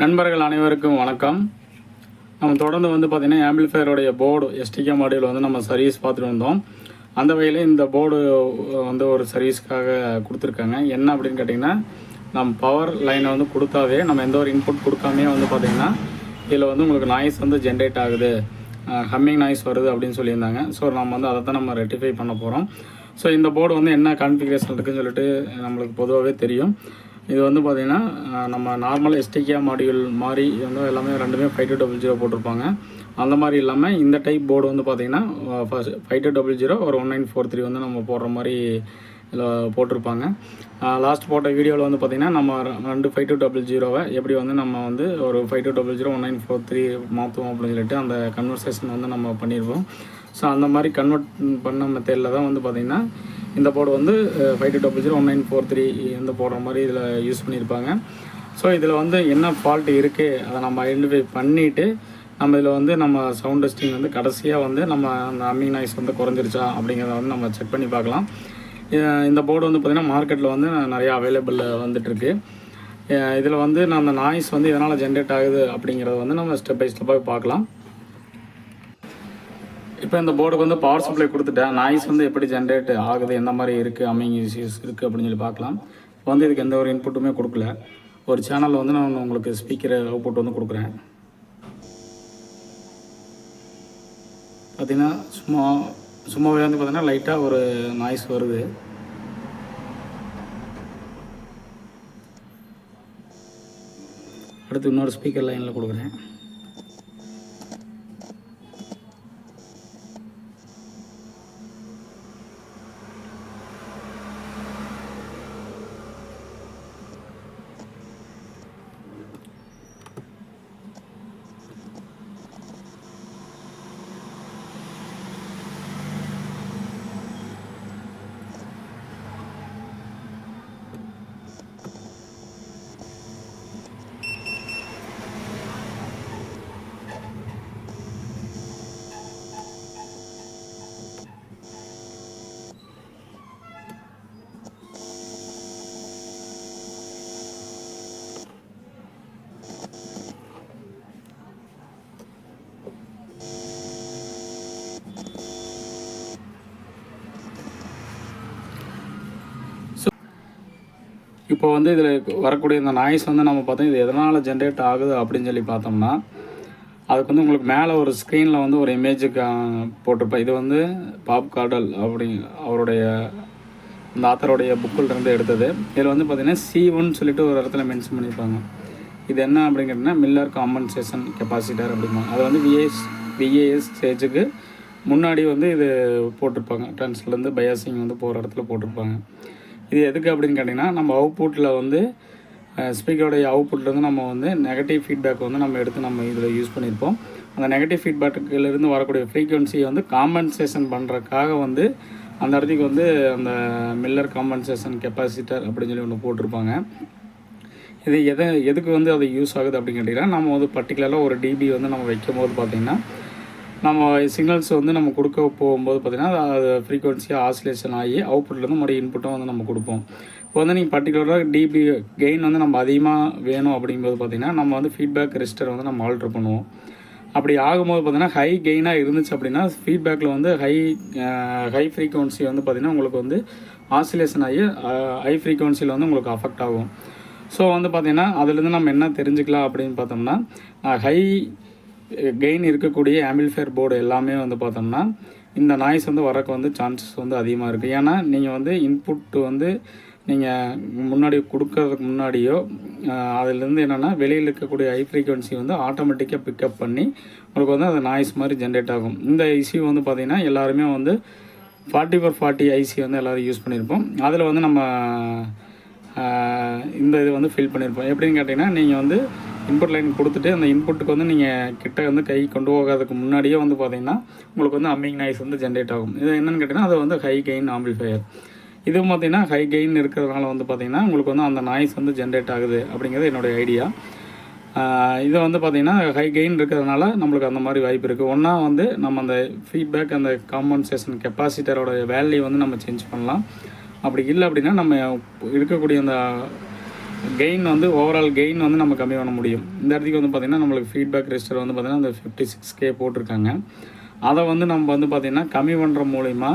நண்பர்கள் அனைவருக்கும் வணக்கம். நம்ம தொடர்ந்து பார்த்திங்கன்னா ஆம்பிளிஃபையருடைய போர்டு எஸ்டிகே மாடியூல் நம்ம சர்வீஸ் பார்த்துட்டு வந்தோம். அந்த வகையில் இந்த போர்டு ஒரு சர்வீஸ்க்காக கொடுத்துருக்காங்க. என்ன அப்படின்னு கேட்டிங்கன்னா, நம்ம பவர் லைனை கொடுத்தாவே நம்ம எந்த ஒரு இன்புட் கொடுக்காமே பார்த்திங்கன்னா இதில் உங்களுக்கு நாய்ஸ் ஜென்ரேட் ஆகுது, ஹம்மிங் நாய்ஸ் வருது அப்படின்னு சொல்லியிருந்தாங்க. ஸோ நம்ம அதை தான் நம்ம ரெக்டிஃபை பண்ண போகிறோம். ஸோ இந்த போர்டு என்ன கான்ஃபிகரேஷன் இருக்குதுன்னு சொல்லிட்டு நம்மளுக்கு பொதுவாகவே தெரியும். இது பார்த்திங்கன்னா நம்ம நார்மல் எஸ்டிகே மாடியூல் மாதிரி எல்லாமே ரெண்டுமே 5200 போட்டிருப்பாங்க. அந்த மாதிரி இல்லாமல் இந்த டைப் போர்டு பார்த்திங்கன்னா 5200 ஒரு 1943 நம்ம போடுற மாதிரி இதில் போட்டிருப்பாங்க. லாஸ்ட் போட்ட வீடியோவில் பார்த்திங்கன்னா நம்ம ரெண்டு 5200 எப்படி நம்ம ஒரு 5200 1943 மாற்றுவோம் அப்படின்னு சொல்லிட்டு அந்த கன்வர்சேஷன் நம்ம பண்ணியிருப்போம். ஸோ அந்த மாதிரி கன்வெர்ட் பண்ண மெத்தடில் தான் பார்த்திங்கன்னா இந்த போர்டு 5200 1943 போடுற மாதிரி இதில் யூஸ் பண்ணியிருப்பாங்க. ஸோ இதில் என்ன ஃபால்ட் இருக்குது அதை நம்ம ஐடென்டிஃபை பண்ணிவிட்டு நம்ம இதில் நம்ம சவுண்ட் டெஸ்டிங் கடைசியாக நம்ம அந்த ஹம்மிங் நாய்ஸ் குறைஞ்சிருச்சா அப்படிங்கிறத நம்ம செக் பண்ணி பார்க்கலாம். இந்த போர்டு பார்த்திங்கன்னா மார்க்கெட்டில் நிறையா அவைலபிள் வந்துட்டுருக்கு. இதில் நான் அந்த நாய்ஸ் எதனால் ஜென்ரேட் ஆகுது அப்படிங்கிறத நம்ம ஸ்டெப் பை ஸ்டெப்பாக பார்க்கலாம். இப்போ இந்த போர்டுக்கு பவர் சப்ளை கொடுத்துட்டேன். நாய்ஸ் எப்படி ஜென்ரேட் ஆகுது, எந்த மாதிரி இருக்குது, ஹம்மிங் இஷ்யூஸ் இருக்குது அப்படின்னு சொல்லி பார்க்கலாம். இப்போ இதுக்கு எந்த ஒரு இன்புட்டுமே கொடுக்கல. ஒரு சேனலில் நான் உங்களுக்கு ஸ்பீக்கர் அவுட்புட் கொடுக்குறேன். பார்த்திங்கன்னா சும்மாவே பார்த்திங்கன்னா லைட்டாக ஒரு நாய்ஸ் வருது. அடுத்து இன்னொரு ஸ்பீக்கர் லைனில் கொடுக்குறேன். இப்போ இதில் வரக்கூடிய இந்த நாய்ஸ் நம்ம பார்த்தோம் இது எதனால் ஜென்ரேட் ஆகுது அப்படின்னு சொல்லி பார்த்தோம்னா, அதுக்கு உங்களுக்கு மேலே ஒரு ஸ்க்ரீனில் ஒரு இமேஜுக்கு போட்டிருப்பேன். இது பாப் கார்டல் அவருடைய இந்த ஆத்தருடைய புக்கில் எடுத்தது. இதில் பார்த்திங்கன்னா C1 சொல்லிட்டு ஒரு இடத்துல மென்ஷன் பண்ணியிருப்பாங்க. இது என்ன அப்படிங்கிறதுனா மில்லர் காம்பன்சேஷன் கெப்பாசிட்டர் அப்படிம்பாங்க. அது விஏஎஸ் ஸ்டேஜுக்கு முன்னாடி இது போட்டிருப்பாங்க. ட்ரான்ஸ்லேருந்து பயாசிங் போகிற இடத்துல போட்டிருப்பாங்க. இது எதுக்கு அப்படின்னு கேட்டிங்கன்னா, நம்ம அவுட்புட்டில் ஸ்பீக்கருடைய அவுட்புட்லேருந்து நம்ம நெகட்டிவ் ஃபீட்பேக் நம்ம எடுத்து நம்ம இதில் யூஸ் பண்ணியிருப்போம். அந்த நெகட்டிவ் ஃபீட்பேக்கிலிருந்து வரக்கூடிய ஃப்ரீக்வன்சியை காம்பன்சேஷன் பண்ணுறதுக்காக அந்த இடத்துக்கு அந்த மில்லர் காம்பன்சேஷன் கெப்பாசிட்டர் அப்படின்னு சொல்லி ஒன்று போட்டிருப்பாங்க. இது எதுக்கு அது யூஸ் ஆகுது அப்படின்னு கேட்டிங்கன்னா, நம்ம பர்டிகுலராக ஒரு டிபி நம்ம வைக்கும் போது பார்த்திங்கன்னா நம்ம சிக்னல்ஸ் நம்ம கொடுக்க போகும்போது பார்த்திங்கன்னா அது ஃப்ரீக்வன்சியாக ஆசிலேஷன் ஆகி அவுட்புட்லேருந்து மறுபடியும் இன்புட்டும் நம்ம கொடுப்போம். இப்போ நீங்கள் பர்டிகுலராக டிபி கெயின் நம்ம அதிகமாக வேணும் அப்படிங்கும்போது பார்த்திங்கன்னா நம்ம ஃபீட்பேக் ரெஜிஸ்டர் நம்ம ஆல்ட்ரு பண்ணுவோம். அப்படி ஆகும்போது பார்த்திங்கன்னா ஹை கெயினாக இருந்துச்சு அப்படின்னா ஃபீட்பேக்கில் ஹை ஃப்ரீக்வன்சி பார்த்திங்கன்னா உங்களுக்கு ஆசிலேஷன் ஆகி ஹை ஃப்ரீக்வன்சியில் உங்களுக்கு அஃபெக்ட் ஆகும். ஸோ பார்த்திங்கன்னா அதுலேருந்து நம்ம என்ன தெரிஞ்சுக்கலாம் அப்படின்னு பார்த்தோம்னா, ஹை கெயின் இருக்கக்கூடிய ஆம்பிளிஃபையர் போர்டு எல்லாமே பார்த்தோம்னா இந்த நாய்ஸ் வரக்கு சான்சஸ் அதிகமாக இருக்குது. ஏன்னா நீங்கள் இன்புட்டு நீங்கள் முன்னாடி கொடுக்கறதுக்கு முன்னாடியோ அதிலேருந்து என்னென்னா வெளியில் இருக்கக்கூடிய ஹை ஃப்ரீக்வன்சி ஆட்டோமேட்டிக்காக பிக்கப் பண்ணி உங்களுக்கு அது நாய்ஸ் மாதிரி ஜென்ரேட் ஆகும். இந்த ஐசி பார்த்திங்கன்னா எல்லாருமே 40x40 ஐசி எல்லோரும் யூஸ் பண்ணியிருப்போம். அதில் நம்ம இந்த இது ஃபில் பண்ணியிருப்போம். எப்படின்னு கேட்டிங்கன்னா, நீங்கள் இன்புட் லைன் கொடுத்துட்டு அந்த இன்புட்டுக்கு நீங்கள் கிட்ட கை கொண்டு போகாததுக்கு முன்னாடியே பார்த்திங்கன்னா உங்களுக்கு ஹம்மிங் நாய்ஸ் ஜென்ரேட் ஆகும். இது என்னென்னு கேட்டிங்கன்னா, அது ஹை கெயின் ஆம்பிளிஃபையர். இது பார்த்திங்கன்னா ஹை கெயின் இருக்கிறதுனால பார்த்திங்கன்னா உங்களுக்கு அந்த நாய்ஸ் ஜென்ரேட் ஆகுது அப்படிங்கிறது என்னுடைய ஐடியா. இது பார்த்திங்கன்னா ஹை கெயின் இருக்கிறதுனால நம்மளுக்கு அந்த மாதிரி வாய்ப்பு இருக்குது. ஒன்றா நம்ம அந்த ஃபீட்பேக் அந்த காம்பன்சேஷன் கெப்பாசிட்டரோட வேல்யூ நம்ம சேஞ்ச் பண்ணலாம். அப்படி இல்லை அப்படின்னா நம்ம இருக்கக்கூடிய அந்த கெயின் வந்து ஓவரால் கெயின் வந்து நம்ம கம்மி பண்ண முடியும். இந்த இடத்துக்கு வந்து பார்த்திங்கன்னா நம்மளுக்கு ஃபீட்பேக் ரெஜிஸ்டர் வந்து பார்த்திங்கன்னா அந்த 56K போட்டிருக்காங்க. அதை வந்து நம்ம வந்து பார்த்திங்கன்னா கம்மி பண்ணுற மூலிமா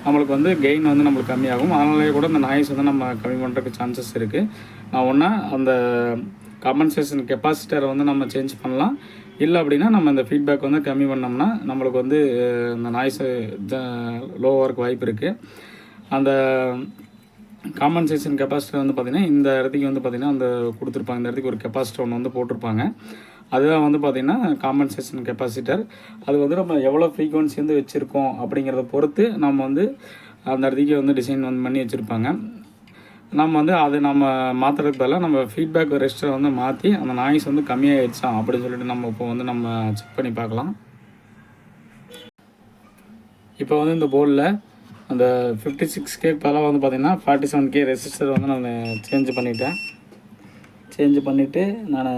நம்மளுக்கு வந்து கெயின் வந்து நம்மளுக்கு கம்மியாகும். அதனாலேயே கூட இந்த நாய்ஸ் வந்து நம்ம கம்மி பண்ணுறதுக்கு சான்சஸ் இருக்குது. நான் ஒன்றா அந்த காம்பன்சேஷன் கெப்பாசிட்டரை வந்து நம்ம சேஞ்ச் பண்ணலாம். இல்லை அப்படின்னா நம்ம இந்த ஃபீட்பேக் வந்து கம்மி பண்ணோம்னா நம்மளுக்கு வந்து இந்த நாய்ஸு லோவாகிறதுக்கு வாய்ப்பு இருக்குது. அந்த காம்பன்சேஷன் கெப்பாசிட்டர் வந்து பார்த்திங்கன்னா இந்த இடத்துக்கு வந்து பார்த்திங்கன்னா அந்த கொடுத்துருப்பாங்க. இந்த இடத்துக்கு ஒரு கெப்பாசிட்டர் ஒன்று வந்து போட்டிருப்பாங்க. அதுதான் வந்து பார்த்திங்கன்னா காம்பன்சேஷன் கெப்பாசிட்டர். அது வந்து நம்ம எவ்வளோ ஃப்ரீக்வன்சி வந்து வச்சுருக்கோம் அப்படிங்கிறத பொறுத்து நம்ம வந்து அந்த இடத்துக்கு வந்து டிசைன் வந்து பண்ணி வச்சுருப்பாங்க. நம்ம வந்து அது நம்ம மாற்றுறதுக்கு பதிலாக நம்ம ஃபீட்பேக் ரெஜிஸ்டரை வந்து மாற்றி அந்த நாய்ஸ் வந்து கம்மியாகிடுச்சா அப்படின்னு சொல்லிட்டு நம்ம இப்போ வந்து நம்ம செக் பண்ணி பார்க்கலாம். இப்போ வந்து இந்த போர்டில் அந்த 56K பதிலாக வந்து பார்த்திங்கன்னா 47K ரெசிஸ்டர் வந்து நான் சேஞ்ச் பண்ணிவிட்டு நான்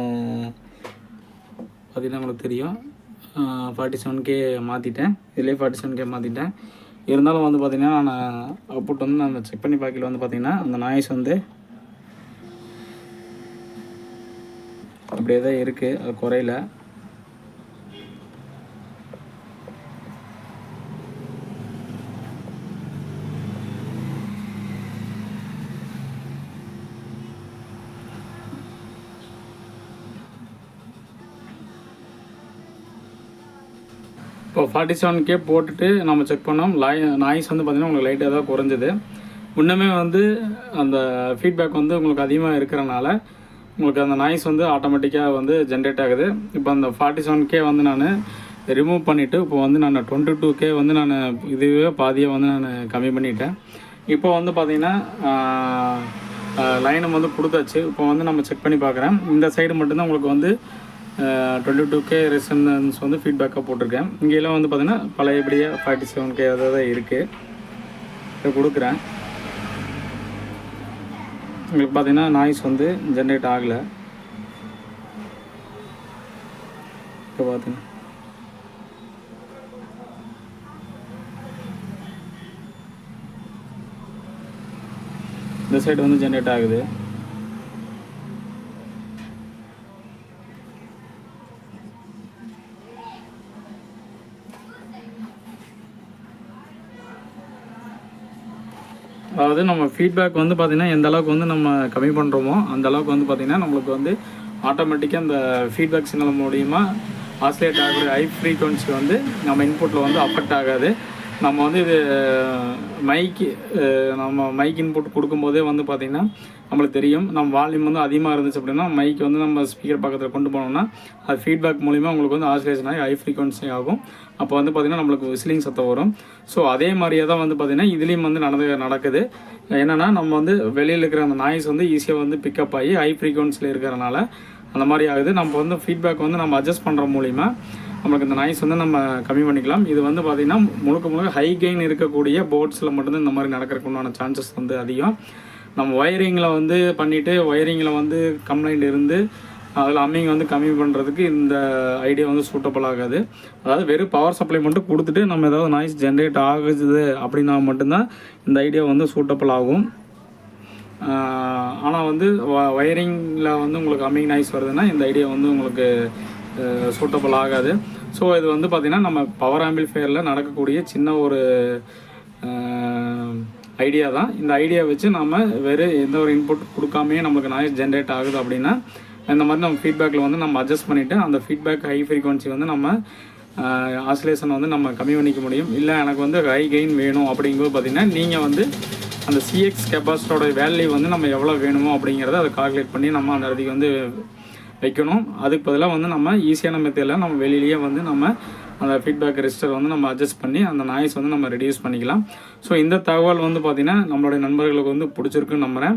பார்த்திங்கன்னா உங்களுக்கு தெரியும் 47K மாற்றிட்டேன். இதிலே 47K மாற்றிட்டேன். இருந்தாலும் வந்து பார்த்திங்கன்னா நான் அவுட்புட் வந்து நான் செக் பண்ணி பார்க்கல வந்து பார்த்திங்கன்னா அந்த நாய்ஸ் வந்து அப்படியே தான் இருக்குது, அது குறையில. இப்போ 47K போட்டுட்டு நம்ம செக் பண்ணோம். நாய்ஸ் வந்து பார்த்திங்கன்னா உங்களுக்கு லைட்டாக தான் குறைஞ்சது. இன்னுமே வந்து அந்த ஃபீட்பேக் வந்து உங்களுக்கு அதிகமாக இருக்கிறனால உங்களுக்கு அந்த நாய்ஸ் வந்து ஆட்டோமேட்டிக்காக வந்து ஜென்ரேட் ஆகுது. இப்போ அந்த 47K வந்து நான் ரிமூவ் பண்ணிவிட்டு இப்போ வந்து நான் 22K வந்து நான் இதுவே பாதியை வந்து நான் கம்மி பண்ணிட்டேன். இப்போ வந்து பார்த்திங்கன்னா லைனும் வந்து கொடுத்தாச்சு. இப்போ வந்து நம்ம செக் பண்ணி பார்க்குறேன். இந்த சைடு மட்டும்தான் உங்களுக்கு வந்து 22K ரெசனன்ஸ் வந்து ஃபீட்பேக்காக போட்டிருக்கேன். இங்கெல்லாம் வந்து பார்த்திங்கன்னா பழையபடியாக 47K தான் இருக்குது. இதை கொடுக்குறேன். உங்களுக்கு பார்த்திங்கன்னா நாய்ஸ் வந்து ஜென்ரேட் ஆகலை. இப்போ பார்த்திங்கன்னா இந்த சைடு வந்து ஜென்ரேட் ஆகுது. அதாவது நம்ம ஃபீட்பேக் வந்து பார்த்திங்கன்னா எந்த அளவுக்கு வந்து நம்ம கம்மி பண்ணுறோமோ அந்த அளவுக்கு வந்து பார்த்திங்கன்னா நம்மளுக்கு வந்து ஆட்டோமேட்டிக்காக அந்த ஃபீட்பேக் சிக்னல் மூலிமா ஆசிலேட் ஆகக்கூடிய ஹை ஃப்ரீக்வன்சி வந்து நம்ம இன்புட்டில் வந்து அஃபெக்ட் ஆகாது. நம்ம வந்து இது மைக் இன்புட் கொடுக்கும்போதே வந்து பார்த்திங்கன்னா நம்மளுக்கு தெரியும். நம்ம வால்யூம் வந்து அதிகமாக இருந்துச்சு அப்படின்னா மைக் வந்து நம்ம ஸ்பீக்கர் பக்கத்தில் கொண்டு போனோம்னா அது ஃபீட்பேக் மூலிமா உங்களுக்கு வந்து ஆசிலேஷன் ஆகி ஹை ஃப்ரீக்வன்சி ஆகும். அப்போ வந்து பார்த்திங்கன்னா நம்மளுக்கு விசிலிங் சத்தம் வரும். ஸோ அதே மாதிரியே தான் வந்து பார்த்திங்கன்னா இதுலேயும் வந்து நடக்குது. என்னென்னா நம்ம வந்து வெளியில் இருக்கிற அந்த நாய்ஸ் வந்து ஈஸியாக வந்து பிக்கப் ஆகி ஹை ஃப்ரீக்வன்சியில் இருக்கிறனால அந்த மாதிரி ஆகுது. நம்ம வந்து ஃபீட்பேக் வந்து நம்ம அட்ஜஸ்ட் பண்ணுற மூலிமா நம்மளுக்கு இந்த நாய்ஸ் வந்து நம்ம கம்மி பண்ணிக்கலாம். இது வந்து பார்த்திங்கன்னா முழுக்க ஹை கெயின் இருக்கக்கூடிய போர்ட்ஸில் மட்டும்தான் இந்த மாதிரி நடக்கிறதுக்கு உண்டான சான்சஸ் வந்து அதிகம். நம்ம ஒயரிங்கில் வந்து பண்ணிவிட்டு ஒயரிங்கில் வந்து கம்ப்ளைண்ட் இருந்து அதில் அம்மிங் வந்து கம்மி பண்ணுறதுக்கு இந்த ஐடியா வந்து சூட்டபிள் ஆகாது. அதாவது வெறும் பவர் சப்ளை மட்டும் கொடுத்துட்டு நம்ம ஏதாவது நாய்ஸ் ஜென்ரேட் ஆகுது அப்படின்னா மட்டும்தான் இந்த ஐடியா வந்து சூட்டபிள் ஆகும். ஆனால் வந்து ஒயரிங்கில் வந்து உங்களுக்கு அம்மிங் நாய்ஸ் வருதுன்னா இந்த ஐடியா வந்து உங்களுக்கு சூட்டபிள் ஆகாது. ஸோ இது வந்து பார்த்திங்கன்னா நம்ம பவர் ஆம்பிளிஃபையரில் நடக்கக்கூடிய சின்ன ஒரு ஐடியா தான். இந்த ஐடியா வச்சு நம்ம வேறு எந்த ஒரு இன்புட் கொடுக்காமே நம்மளுக்கு நாய்ஸ் ஜென்ரேட் ஆகுது அப்படின்னா இந்த மாதிரி நம்ம ஃபீட்பேக்கில் வந்து நம்ம அட்ஜஸ்ட் பண்ணிவிட்டு அந்த ஃபீட்பேக் ஹை ஃப்ரீக்வன்சி வந்து நம்ம ஆசிலேஷன் வந்து நம்ம கம்மி பண்ணிக்க முடியும். இல்லை எனக்கு வந்து ஹை கெயின் வேணும் அப்படிங்கும்போது பார்த்திங்கன்னா நீங்கள் வந்து அந்த சிஎக்ஸ் கெப்பாசிட்டரோட வேல்யூ வந்து நம்ம எவ்வளோ வேணுமோ அப்படிங்கிறத அதை கால்குலேட் பண்ணி நம்ம அந்த இடத்துக்கு வந்து வைக்கணும். அதுக்கு பதிலாக வந்து நம்ம ஈஸியான மெத்தடில் நம்ம வெளியிலேயே வந்து நம்ம அந்த ஃபீட்பேக் ரெஜிஸ்டர் வந்து நம்ம அட்ஜஸ்ட் பண்ணி அந்த நாய்ஸ் வந்து நம்ம ரெடியூஸ் பண்ணிக்கலாம். ஸோ இந்த தகவல் வந்து பார்த்திங்கன்னா நம்மளுடைய நண்பர்களுக்கு வந்து பிடிச்சிருக்குன்னு நம்புகிறேன்.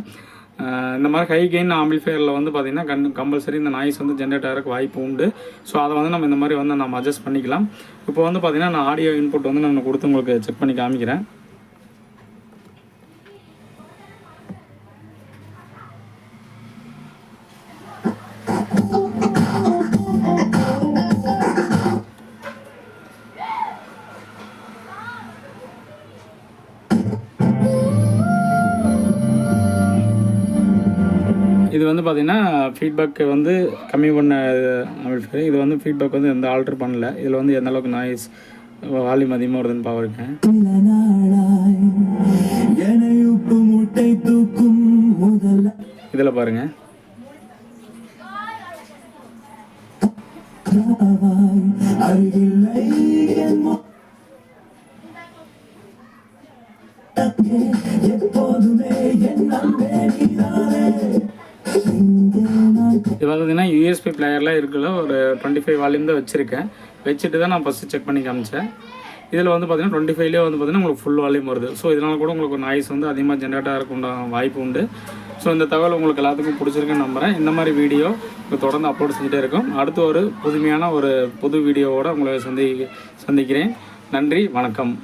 இந்த மாதிரி ஹை கெயின் ஆம்பிளிஃபையரில் வந்து பார்த்திங்கன்னா கம்பல்சரி இந்த நாய்ஸ் வந்து ஜென்ரேட் ஆகிறதுக்கு வாய்ப்பு உண்டு. ஸோ அதை வந்து நம்ம இந்த மாதிரி வந்து நம்ம அட்ஜஸ்ட் பண்ணிக்கலாம். இப்போ வந்து பார்த்திங்கன்னா நான் ஆடியோ இன்புட் வந்து நான் கொடுத்து உங்களுக்கு செக் பண்ணி காமிக்கிறேன். இது வந்து பார்த்திங்கன்னா ஃபீட்பேக் வந்து கம்மி பண்ண ஆம்பிளிஃபையர். இது வந்து ஃபீட்பேக் வந்து எந்த ஆல்ட்ரு பண்ணல. இதில் வந்து எந்த அளவுக்கு நாய்ஸ் வால்யூம் அதிகமாக வருதுன்னு பார்க்குறேன். இதில் பாருங்கள், இது பார்த்தீங்கன்னா யூஎஸ்பி பிளேயர்லாம் இருக்குல்ல, ஒரு 25 வால்யூம் தான் வச்சுருக்கேன். வச்சுட்டு தான் நான் ஃபஸ்ட்டு செக் பண்ணி காமிச்சேன். இதில் வந்து பார்த்தீங்கன்னா 25லேயே வந்து பார்த்தீங்கன்னா உங்களுக்கு ஃபுல் வால்யூம் வருது. ஸோ இதனால் கூட உங்களுக்கு நாய்ஸ் வந்து அதிகமாக ஜென்ரேட் ஆகிறதுக்கு வாய்ப்பு உண்டு. ஸோ இந்த தகவல் உங்களுக்கு எல்லாத்துக்கும் பிடிச்சிருக்குன்னு நம்புகிறேன். இந்த மாதிரி வீடியோ தொடர்ந்து அப்லோட் செஞ்சுட்டே இருக்கும். அடுத்து ஒரு புதுமையான ஒரு புது வீடியோவோடு உங்களை சந்திக்கிறேன். நன்றி, வணக்கம்.